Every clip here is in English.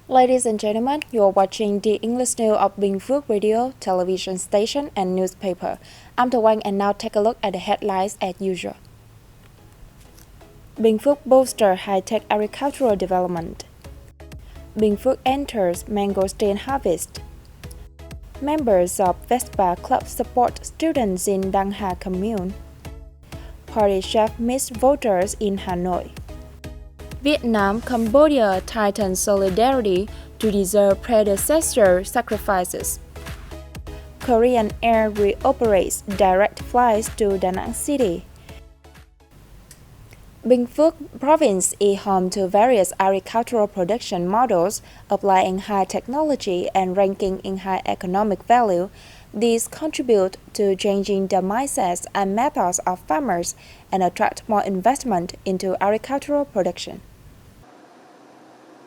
Ladies and gentlemen, you are watching the English news of Binh Phuoc radio, television station, and newspaper. I'm The Wang, and now take a look at the headlines as usual. Binh Phuoc bolsters high-tech agricultural development. Binh Phuoc enters mangosteen harvest. Members of Vespa Club support students in Đăng commune. Party chef meets voters in Hanoi. Vietnam, Cambodia tighten solidarity to deserve predecessor sacrifices. Korean Air reoperates direct flights to Da Nang City. Binh Phuoc province is home to various agricultural production models, applying high technology and ranking in high economic value. These contribute to changing the mindsets and methods of farmers and attract more investment into agricultural production.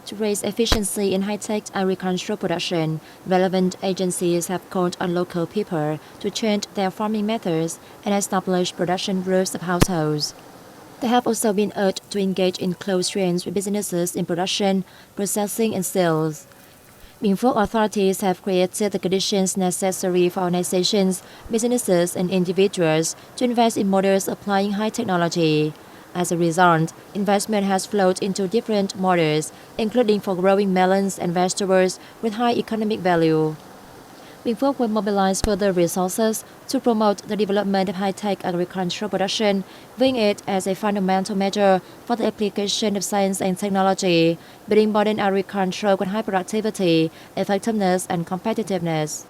To raise efficiency in high-tech agricultural production, relevant agencies have called on local people to change their farming methods and establish production groups of households. They have also been urged to engage in close exchange with businesses in production, processing, and sales. Binh Phuoc authorities have created the conditions necessary for organizations, businesses, and individuals to invest in models applying high technology. As a result, investment has flowed into different models, including for growing melons and vegetables with high economic value. Binh Phuoc will mobilize further resources to promote the development of high-tech agricultural production, viewing it as a fundamental measure for the application of science and technology, building modern agriculture with high productivity, effectiveness, and competitiveness.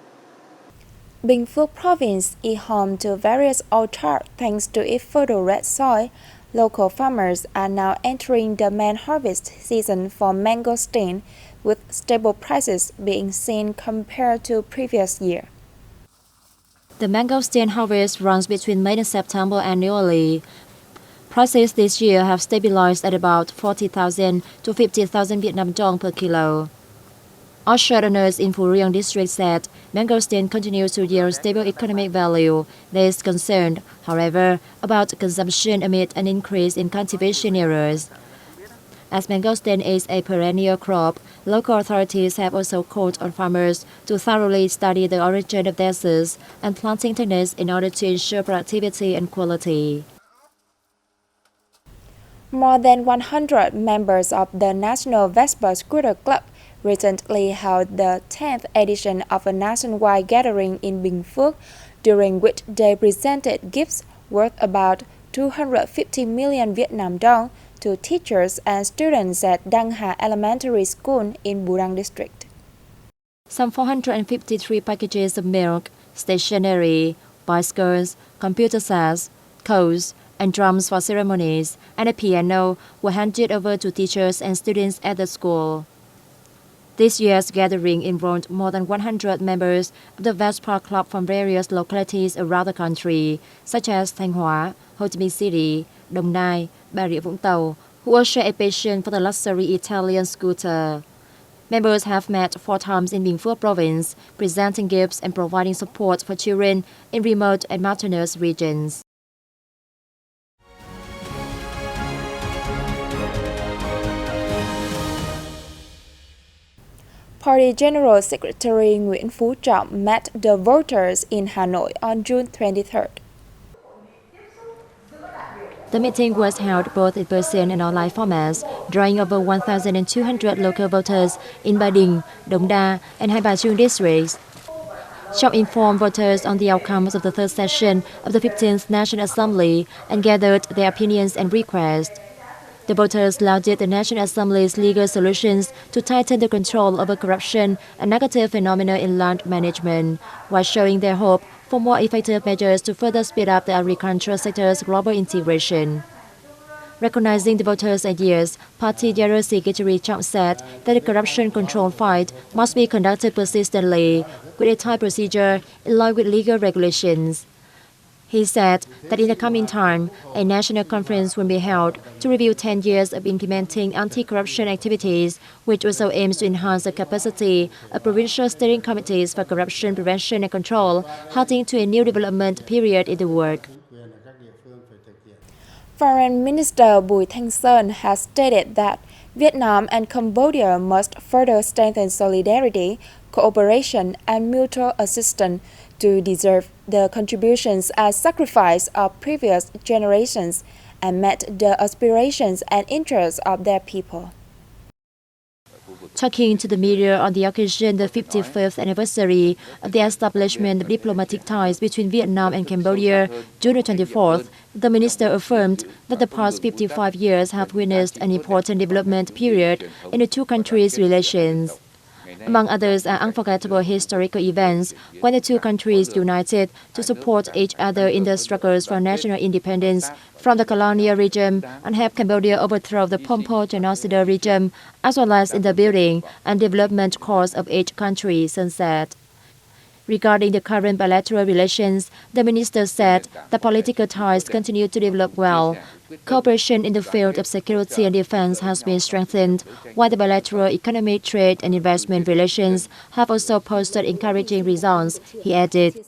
Binh Phuoc province is home to various orchards thanks to its fertile red soil. Local farmers are now entering the main harvest season for mangosteen, with stable prices being seen compared to previous year. The mangosteen harvest runs between May and September annually. Prices this year have stabilized at about 40,000 to 50,000 Vietnam dong per kilo. Orchard owners in Phu Riêng district said mangosteen continues to yield stable economic value. There is concern, however, about consumption amid an increase in cultivation errors. As mangosteen is a perennial crop, local authorities have also called on farmers to thoroughly study the origin of their seeds and planting techniques in order to ensure productivity and quality. More than 100 members of the National Vespa Scooter Club recently held the 10th edition of a nationwide gathering in Binh Phuoc, during which they presented gifts worth about 250 million Vietnam dong to teachers and students at Đăng Elementary School in Bù district. Some 453 packages of milk, stationery, bicycles, computer sets, coats, and drums for ceremonies, and a piano were handed over to teachers and students at the school. This year's gathering involved more than 100 members of the Vespa Club from various localities around the country, such as Thanh Hóa, Ho Chi Minh City, Đồng Nai, Bà Rịa Vũng Tàu, who all share a passion for the luxury Italian scooter. Members have met 4 times in Binh Phuoc province, presenting gifts and providing support for children in remote and mountainous regions. Party General Secretary Nguyễn Phuoc met the voters in Hanoi on June 23rd. The meeting was held both in person and online formats, drawing over 1,200 local voters in Ba Đình, Đống Đa, and Hai Bà Trưng districts. Trump informed voters on the outcomes of the third session of the 15th National Assembly and gathered their opinions and requests. The voters lauded the National Assembly's legal solutions to tighten the control over corruption and negative phenomena in land management, while showing their hope for more effective measures to further speed up the agricultural sector's global integration. Recognizing the voters' ideas, Party General Secretary Trump said that the corruption control fight must be conducted persistently, with a tight procedure in line with legal regulations. He said that in the coming time, a national conference will be held to review 10 years of implementing anti-corruption activities, which also aims to enhance the capacity of provincial steering committees for corruption prevention and control, heading to a new development period in the work. Foreign Minister Bùi Thanh Sơn has stated that Vietnam and Cambodia must further strengthen solidarity, cooperation, and mutual assistance to deserve the contributions and sacrifice of previous generations and met the aspirations and interests of their people. Talking to the media on the occasion of the 55th anniversary of the establishment of diplomatic ties between Vietnam and Cambodia, June 24th, the minister affirmed that the past 55 years have witnessed an important development period in the two countries' relations. Among others are unforgettable historical events when the two countries united to support each other in the struggles for national independence from the colonial regime and help Cambodia overthrow the Pol Pot genocidal regime, as well as in the building and development course of each country, Sun said. Regarding the current bilateral relations, the minister said the political ties continue to develop well. Cooperation in the field of security and defense has been strengthened, while the bilateral economic, trade and investment relations have also posted encouraging results, he added.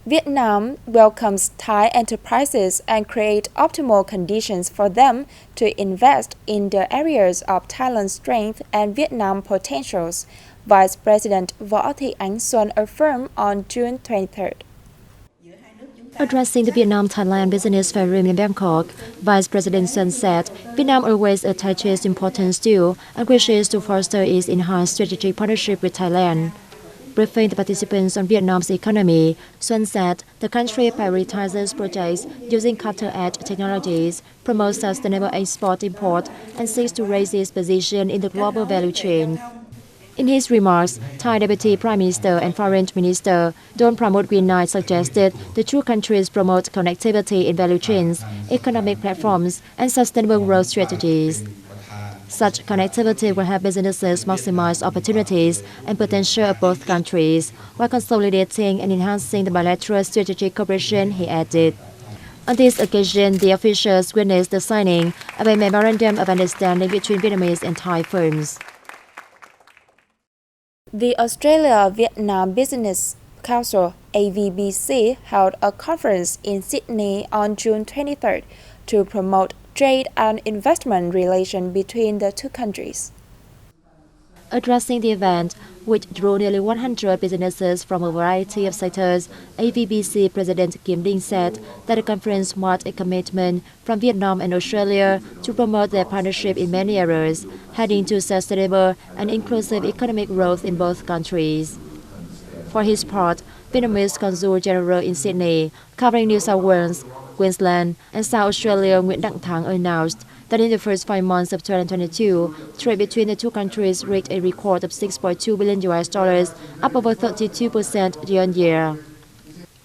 Vietnam welcomes Thai enterprises and creates optimal conditions for them to invest in the areas of Thailand's strength and Vietnam's potentials, Vice President Võ Thị Ánh Xuân affirmed on June 23rd. Addressing the Vietnam-Thailand Business Forum in Bangkok, Vice President Sun said Vietnam always attaches importance to and wishes to foster its enhanced strategic partnership with Thailand. Briefing the participants on Vietnam's economy, Sun said the country prioritizes projects using cutting-edge technologies, promotes sustainable export-import, and seeks to raise its position in the global value chain. In his remarks, Thai Deputy Prime Minister and Foreign Minister Don Pramod suggested the two countries promote connectivity in value chains, economic platforms, and sustainable growth strategies. Such connectivity will help businesses maximize opportunities and potential of both countries, while consolidating and enhancing the bilateral strategic cooperation, he added. On this occasion, the officials witnessed the signing of a memorandum of understanding between Vietnamese and Thai firms. The Australia-Vietnam Business Council (AVBC) held a conference in Sydney on June 23rd to promote trade and investment relations between the two countries. Addressing the event, which drew nearly 100 businesses from a variety of sectors, AVBC President Kim Dinh said that the conference marked a commitment from Vietnam and Australia to promote their partnership in many areas, heading to sustainable and inclusive economic growth in both countries. For his part, Vietnamese Consul General in Sydney, covering New South Wales, Queensland, and South Australia, Nguyễn Đăng Thắng announced that in the first 5 months of 2022, trade between the two countries reached a record of $6.2 billion, up over 32% year-on-year.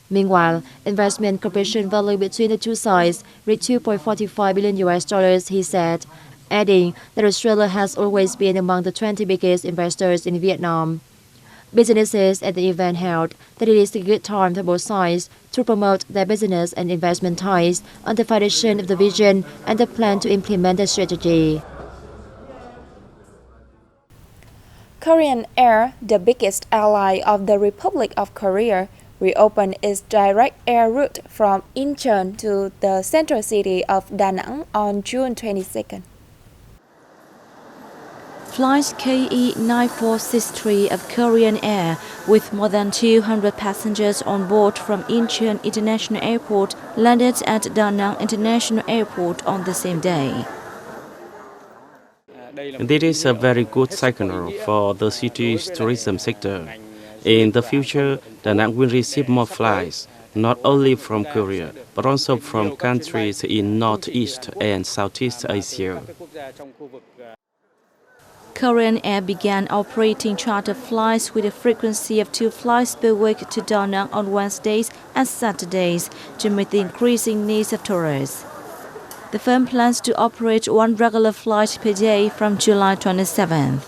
Meanwhile, investment cooperation value between the two sides reached $2.45 billion, he said, adding that Australia has always been among the 20 biggest investors in Vietnam. Businesses at the event held that it is a good time for both sides to promote their business and investment ties on the foundation of the vision and the plan to implement the strategy. Korean Air, the biggest ally of the Republic of Korea, reopened its direct air route from Incheon to the central city of Da Nang on June 22nd. Flight KE9463 of Korean Air, with more than 200 passengers on board from Incheon International Airport, landed at Da Nang International Airport on the same day. This is a very good signal for the city's tourism sector. In the future, Da Nang will receive more flights, not only from Korea, but also from countries in Northeast and Southeast Asia. Korean Air began operating charter flights with a frequency of 2 flights per week to Da Nang on Wednesdays and Saturdays to meet the increasing needs of tourists. The firm plans to operate 1 regular flight per day from July 27th.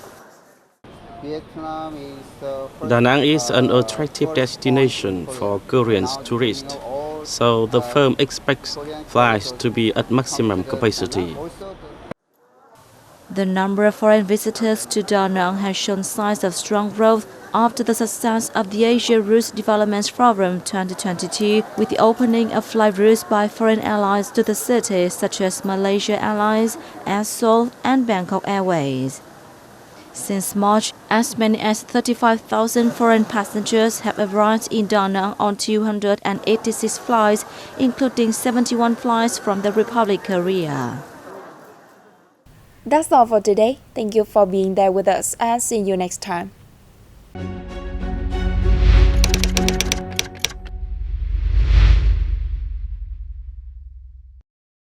Da Nang is an attractive destination for Korean tourists, so the firm expects flights to be at maximum capacity. The number of foreign visitors to Da Nang has shown signs of strong growth after the success of the Asia Routes Development Forum 2022 with the opening of flight routes by foreign airlines to the city such as Malaysia Airlines, Air Seoul and Bangkok Airways. Since March, as many as 35,000 foreign passengers have arrived in Da Nang on 286 flights, including 71 flights from the Republic of Korea. That's all for today. Thank you for being there with us and see you next time.